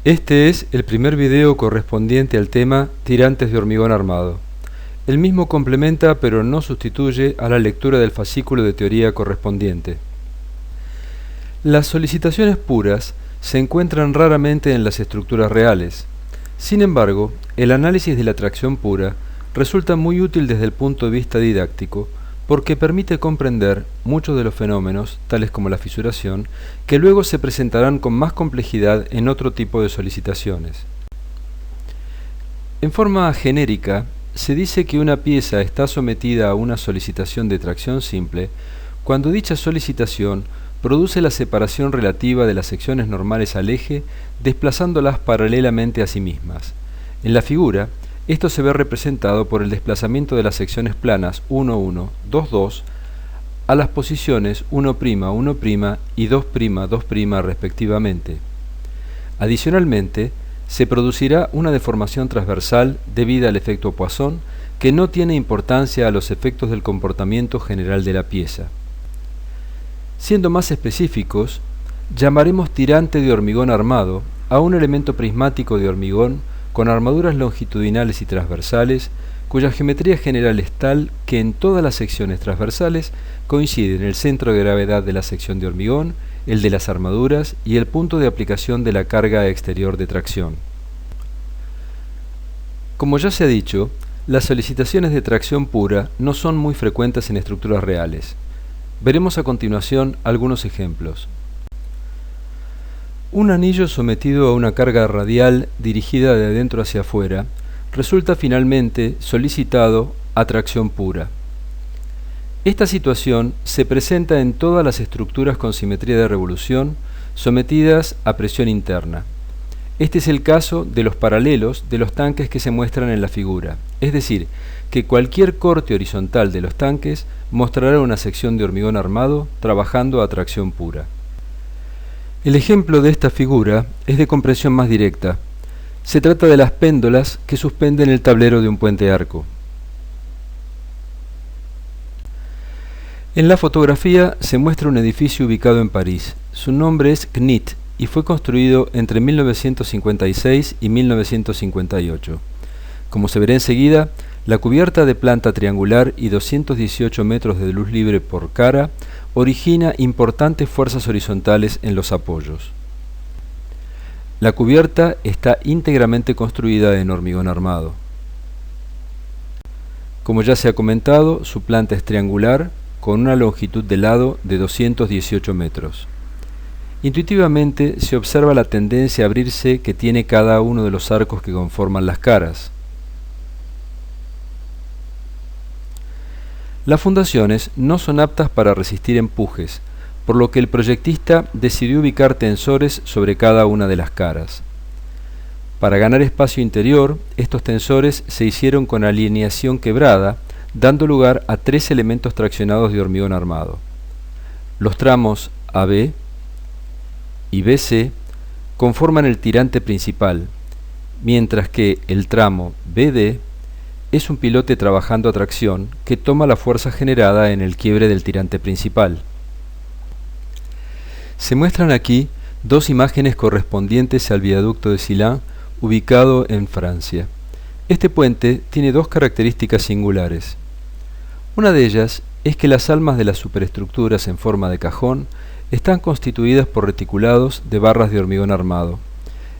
Este es el primer video correspondiente al tema tirantes de hormigón armado. El mismo complementa pero no sustituye a la lectura del fascículo de teoría correspondiente. Las solicitaciones puras se encuentran raramente en las estructuras reales. Sin embargo, el análisis de la tracción pura resulta muy útil desde el punto de vista didáctico porque permite comprender muchos de los fenómenos, tales como la fisuración, que luego se presentarán con más complejidad en otro tipo de solicitaciones. En forma genérica, se dice que una pieza está sometida a una solicitación de tracción simple cuando dicha solicitación produce la separación relativa de las secciones normales al eje, desplazándolas paralelamente a sí mismas. En la figura, esto se ve representado por el desplazamiento de las secciones planas 1, 1, 2, 2 a las posiciones 1', 1' y 2', 2' respectivamente. Adicionalmente, se producirá una deformación transversal debida al efecto Poisson que no tiene importancia a los efectos del comportamiento general de la pieza. Siendo más específicos, llamaremos tirante de hormigón armado a un elemento prismático de hormigón con armaduras longitudinales y transversales, cuya geometría general es tal que en todas las secciones transversales coinciden el centro de gravedad de la sección de hormigón, el de las armaduras y el punto de aplicación de la carga exterior de tracción. Como ya se ha dicho, las solicitaciones de tracción pura no son muy frecuentes en estructuras reales. Veremos a continuación algunos ejemplos. Un anillo sometido a una carga radial dirigida de adentro hacia afuera resulta finalmente solicitado a tracción pura. Esta situación se presenta en todas las estructuras con simetría de revolución sometidas a presión interna. Este es el caso de los paralelos de los tanques que se muestran en la figura, es decir, que cualquier corte horizontal de los tanques mostrará una sección de hormigón armado trabajando a tracción pura. El ejemplo de esta figura es de compresión más directa. Se trata de las péndolas que suspenden el tablero de un puente arco. En la fotografía se muestra un edificio ubicado en París. Su nombre es CNIT y fue construido entre 1956 y 1958. Como se verá enseguida, la cubierta de planta triangular y 218 metros de luz libre por cara origina importantes fuerzas horizontales en los apoyos. La cubierta está íntegramente construida en hormigón armado. Como ya se ha comentado, su planta es triangular con una longitud de lado de 218 metros. Intuitivamente se observa la tendencia a abrirse que tiene cada uno de los arcos que conforman las caras. Las fundaciones no son aptas para resistir empujes, por lo que el proyectista decidió ubicar tensores sobre cada una de las caras. Para ganar espacio interior, estos tensores se hicieron con alineación quebrada, dando lugar a tres elementos traccionados de hormigón armado. Los tramos AB y BC conforman el tirante principal, mientras que el tramo BD es un pilote trabajando a tracción que toma la fuerza generada en el quiebre del tirante principal. Se muestran aquí dos imágenes correspondientes al viaducto de Sillan, ubicado en Francia. Este puente tiene dos características singulares. Una de ellas es que las almas de las superestructuras en forma de cajón están constituidas por reticulados de barras de hormigón armado.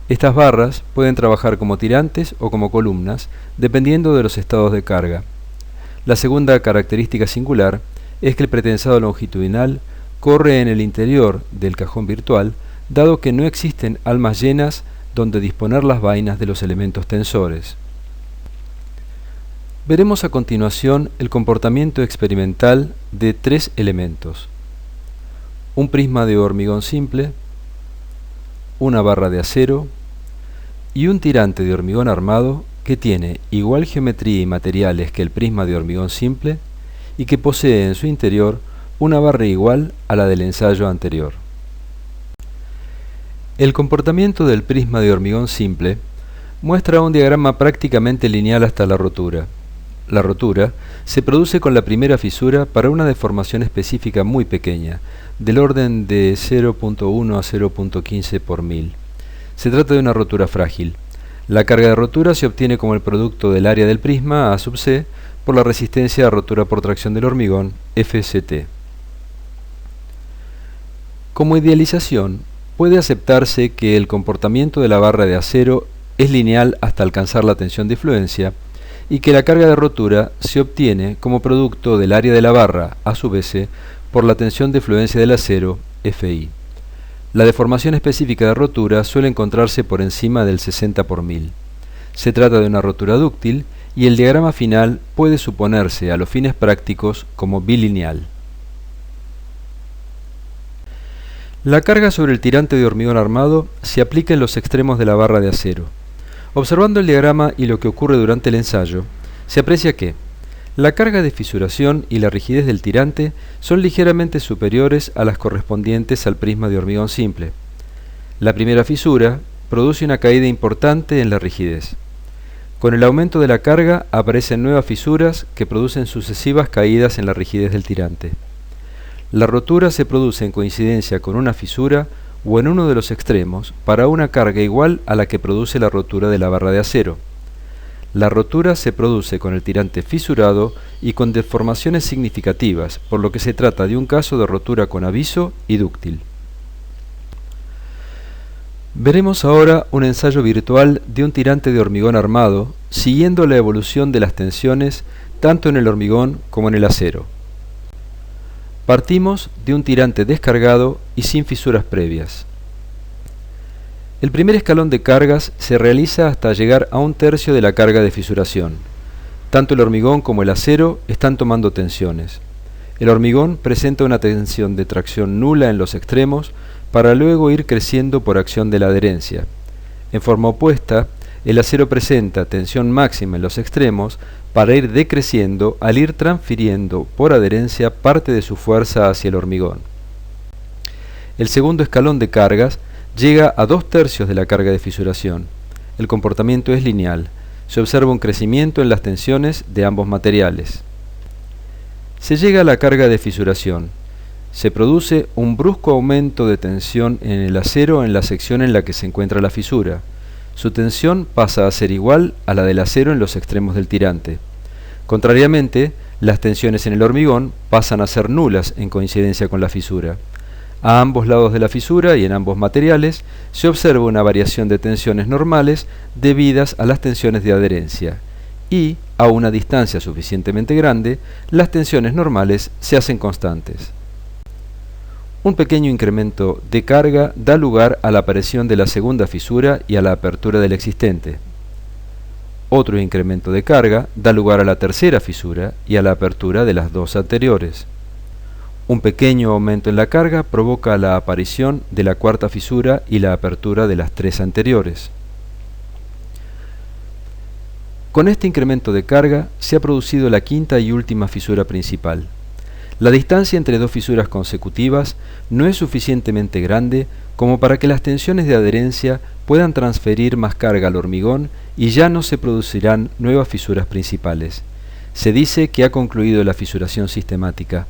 Estas barras pueden trabajar como tirantes o como columnas, dependiendo de los estados de carga. La segunda característica singular es que el pretensado longitudinal corre en el interior del cajón virtual, dado que no existen almas llenas donde disponer las vainas de los elementos tensores. Veremos a continuación el comportamiento experimental de tres elementos: un prisma de hormigón simple, una barra de acero y un tirante de hormigón armado que tiene igual geometría y materiales que el prisma de hormigón simple y que posee en su interior una barra igual a la del ensayo anterior. El comportamiento del prisma de hormigón simple muestra un diagrama prácticamente lineal hasta la rotura. La rotura se produce con la primera fisura para una deformación específica muy pequeña, del orden de 0.1 a 0.15 por 1000. Se trata de una rotura frágil. La carga de rotura se obtiene como el producto del área del prisma A sub C por la resistencia a rotura por tracción del hormigón FCT. Como idealización, puede aceptarse que el comportamiento de la barra de acero es lineal hasta alcanzar la tensión de influencia y que la carga de rotura se obtiene como producto del área de la barra A sub S por la tensión de fluencia del acero Fi. La deformación específica de rotura suele encontrarse por encima del 60 por 1000. Se trata de una rotura dúctil y el diagrama final puede suponerse a los fines prácticos como bilineal. La carga sobre el tirante de hormigón armado se aplica en los extremos de la barra de acero. Observando el diagrama y lo que ocurre durante el ensayo, se aprecia que la carga de fisuración y la rigidez del tirante son ligeramente superiores a las correspondientes al prisma de hormigón simple. La primera fisura produce una caída importante en la rigidez. Con el aumento de la carga aparecen nuevas fisuras que producen sucesivas caídas en la rigidez del tirante. La rotura se produce en coincidencia con una fisura o en uno de los extremos para una carga igual a la que produce la rotura de la barra de acero. La rotura se produce con el tirante fisurado y con deformaciones significativas, por lo que se trata de un caso de rotura con aviso y dúctil. Veremos ahora un ensayo virtual de un tirante de hormigón armado, siguiendo la evolución de las tensiones tanto en el hormigón como en el acero. Partimos de un tirante descargado y sin fisuras previas. El primer escalón de cargas se realiza hasta llegar a un tercio de la carga de fisuración. Tanto el hormigón como el acero están tomando tensiones. El hormigón presenta una tensión de tracción nula en los extremos para luego ir creciendo por acción de la adherencia. En forma opuesta, el acero presenta tensión máxima en los extremos para ir decreciendo al ir transfiriendo por adherencia parte de su fuerza hacia el hormigón. El segundo escalón de cargas llega a 2/3 de la carga de fisuración. El comportamiento es lineal. Se observa un crecimiento en las tensiones de ambos materiales. Se llega a la carga de fisuración. Se produce un brusco aumento de tensión en el acero en la sección en la que se encuentra la fisura. Su tensión pasa a ser igual a la del acero en los extremos del tirante. Contrariamente, las tensiones en el hormigón pasan a ser nulas en coincidencia con la fisura. A ambos lados de la fisura y en ambos materiales se observa una variación de tensiones normales debidas a las tensiones de adherencia y, a una distancia suficientemente grande, las tensiones normales se hacen constantes. Un pequeño incremento de carga da lugar a la aparición de la segunda fisura y a la apertura del existente. Otro incremento de carga da lugar a la tercera fisura y a la apertura de las dos anteriores. Un pequeño aumento en la carga provoca la aparición de la cuarta fisura y la apertura de las tres anteriores. Con este incremento de carga se ha producido la quinta y última fisura principal. La distancia entre dos fisuras consecutivas no es suficientemente grande como para que las tensiones de adherencia puedan transferir más carga al hormigón y ya no se producirán nuevas fisuras principales. Se dice que ha concluido la fisuración sistemática.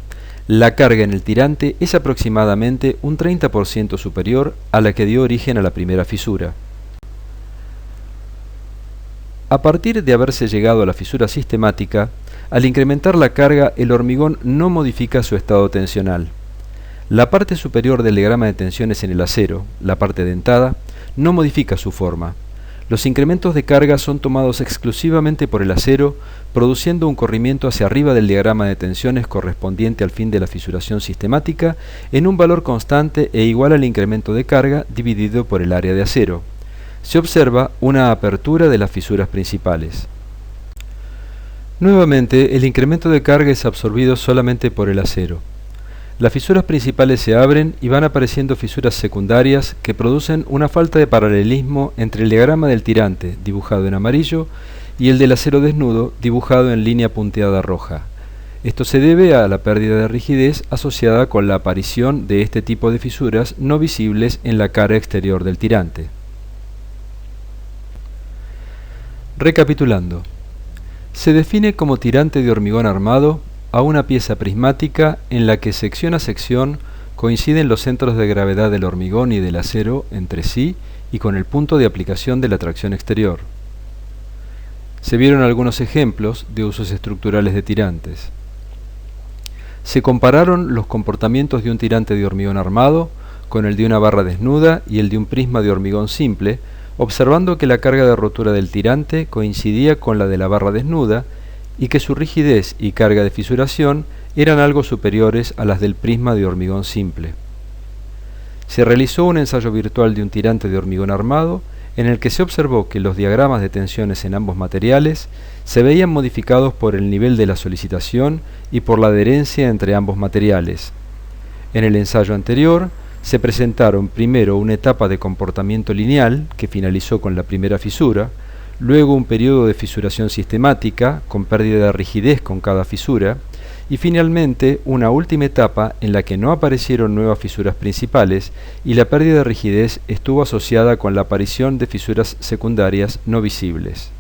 La carga en el tirante es aproximadamente un 30% superior a la que dio origen a la primera fisura. A partir de haberse llegado a la fisura sistemática, al incrementar la carga, el hormigón no modifica su estado tensional. La parte superior del diagrama de tensiones en el acero, la parte dentada, no modifica su forma. Los incrementos de carga son tomados exclusivamente por el acero, produciendo un corrimiento hacia arriba del diagrama de tensiones correspondiente al fin de la fisuración sistemática en un valor constante e igual al incremento de carga dividido por el área de acero. Se observa una apertura de las fisuras principales. Nuevamente, el incremento de carga es absorbido solamente por el acero. Las fisuras principales se abren y van apareciendo fisuras secundarias que producen una falta de paralelismo entre el diagrama del tirante, dibujado en amarillo, y el del acero desnudo, dibujado en línea punteada roja. Esto se debe a la pérdida de rigidez asociada con la aparición de este tipo de fisuras no visibles en la cara exterior del tirante. Recapitulando. Se define como tirante de hormigón armado a una pieza prismática en la que sección a sección coinciden los centros de gravedad del hormigón y del acero entre sí y con el punto de aplicación de la tracción exterior. Se vieron algunos ejemplos de usos estructurales de tirantes. Se compararon los comportamientos de un tirante de hormigón armado con el de una barra desnuda y el de un prisma de hormigón simple, observando que la carga de rotura del tirante coincidía con la de la barra desnuda y que su rigidez y carga de fisuración eran algo superiores a las del prisma de hormigón simple. Se realizó un ensayo virtual de un tirante de hormigón armado en el que se observó que los diagramas de tensiones en ambos materiales se veían modificados por el nivel de la solicitación y por la adherencia entre ambos materiales. En el ensayo anterior, se presentaron primero una etapa de comportamiento lineal, que finalizó con la primera fisura, luego un periodo de fisuración sistemática, con pérdida de rigidez con cada fisura, y finalmente una última etapa en la que no aparecieron nuevas fisuras principales y la pérdida de rigidez estuvo asociada con la aparición de fisuras secundarias no visibles.